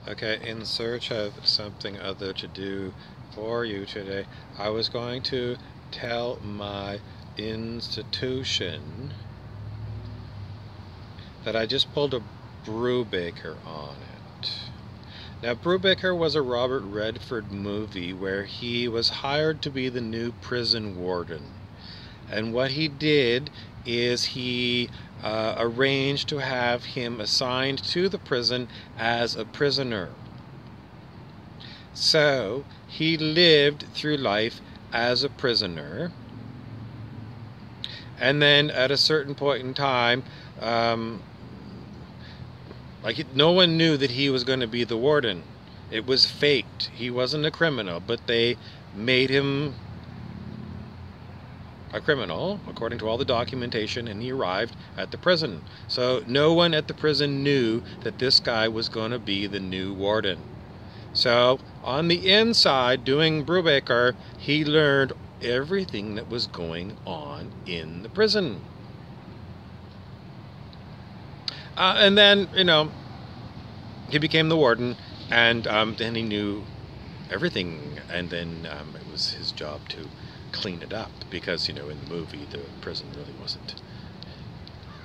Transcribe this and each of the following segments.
Okay, in search of something other to do for you today, I was going to tell my institution that I just pulled a Brubaker on it. Now, Brubaker was a Robert Redford movie where he was hired to be the new prison warden. And what he did is he arranged to have him assigned to the prison as a prisoner. So he lived through life as a prisoner. And then at a certain point in time, no one knew that he was going to be the warden. It was faked. He wasn't a criminal, but they made him a criminal, according to all the documentation, and he arrived at the prison. So no one at the prison knew that this guy was going to be the new warden. So on the inside, doing Brubaker, he learned everything that was going on in the prison. And then, he became the warden, and then he knew everything, and then it was his job to clean it up, because in the movie the prison really wasn't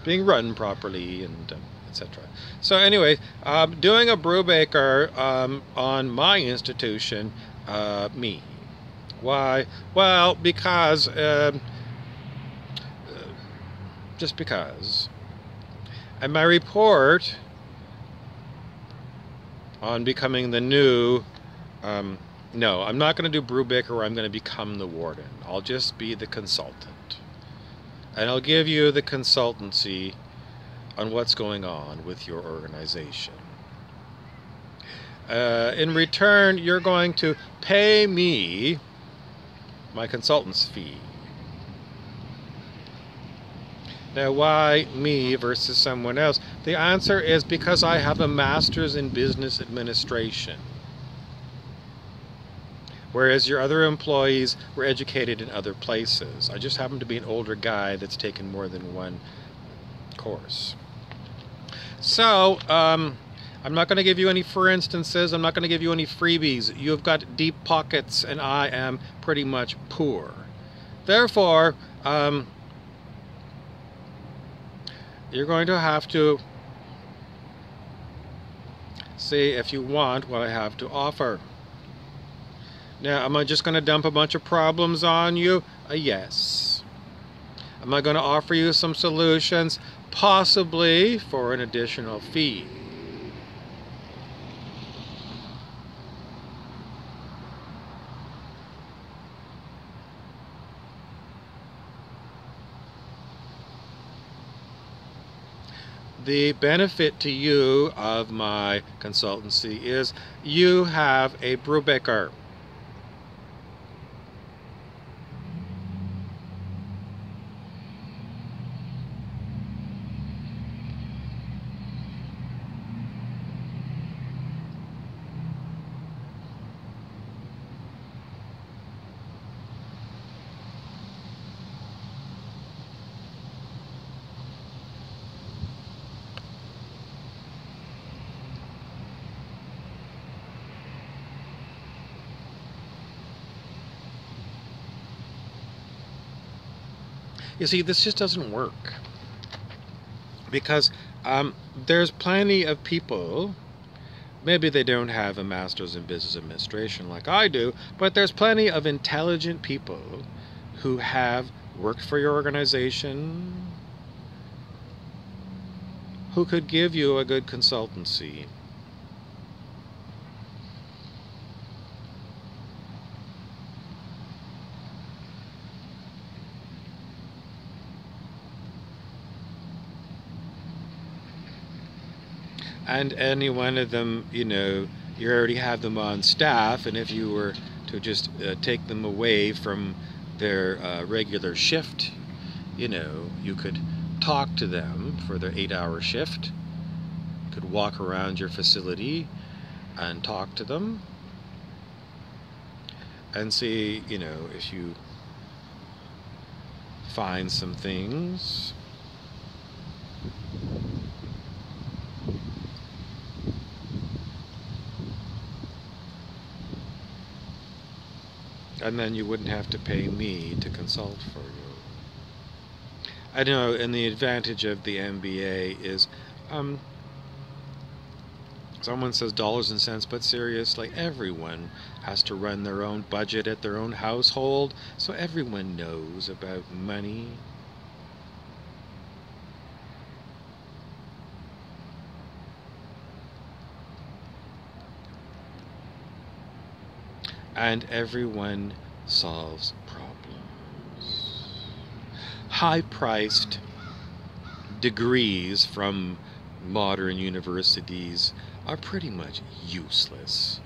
being run properly, and etc. So anyway, doing a Brubaker on my institution, me. Why? Well, because just because. And my report on becoming the new no, I'm not going to do Brubaker where I'm going to become the warden. I'll just be the consultant. And I'll give you the consultancy on what's going on with your organization. In return, you're going to pay me my consultant's fee. Now, why me versus someone else? The answer is because I have a master's in business administration, whereas your other employees were educated in other places. I just happen to be an older guy that's taken more than one course. So, I'm not going to give you any for instances. I'm not going to give you any freebies. You've got deep pockets, and I am pretty much poor. Therefore, you're going to have to see if you want what I have to offer. Now, am I just going to dump a bunch of problems on you? Yes. Am I going to offer you some solutions? Possibly for an additional fee. The benefit to you of my consultancy is you have a Brubaker. You see, this just doesn't work, because there's plenty of people, maybe they don't have a master's in business administration like I do, but there's plenty of intelligent people who have worked for your organization, who could give you a good consultancy. And any one of them, you already have them on staff, and if you were to just take them away from their regular shift, you could talk to them for their 8-hour shift. You could walk around your facility and talk to them and see, if you find some things. And then you wouldn't have to pay me to consult for you. I know, and the advantage of the MBA is, um, someone says dollars and cents, but seriously, everyone has to run their own budget at their own household, so everyone knows about money. And everyone solves problems. High-priced degrees from modern universities are pretty much useless.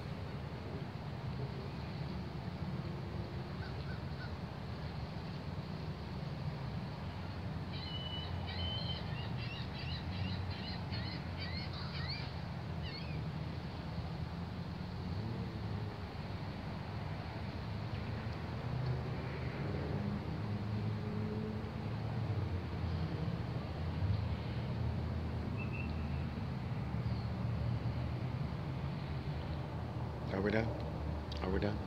Are we done? Are we done?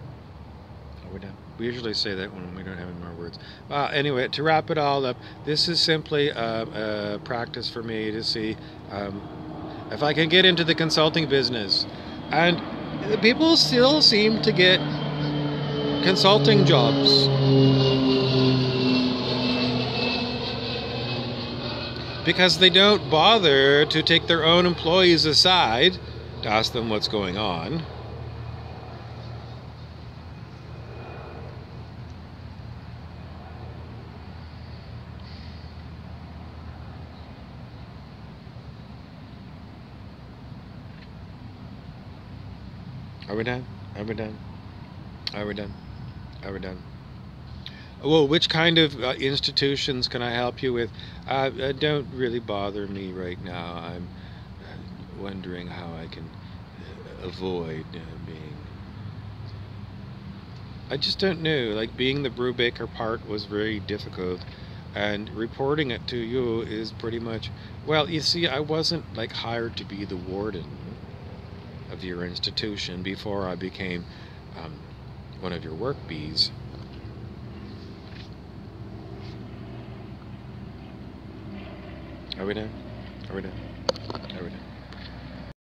Are we done? We usually say that when we don't have any more words. Anyway, to wrap it all up, this is simply a practice for me to see if I can get into the consulting business. And people still seem to get consulting jobs because they don't bother to take their own employees aside to ask them what's going on. Are we done? Are we done? Are we done? Are we done? Well, which kind of institutions can I help you with? Don't really bother me right now. I'm wondering how I can avoid being... I just don't know. Like, being the Brubaker part was very difficult, and reporting it to you is pretty much... Well, you see, I wasn't, like, hired to be the warden of your institution before I became one of your work bees. Are we done? Are we done? Are we done?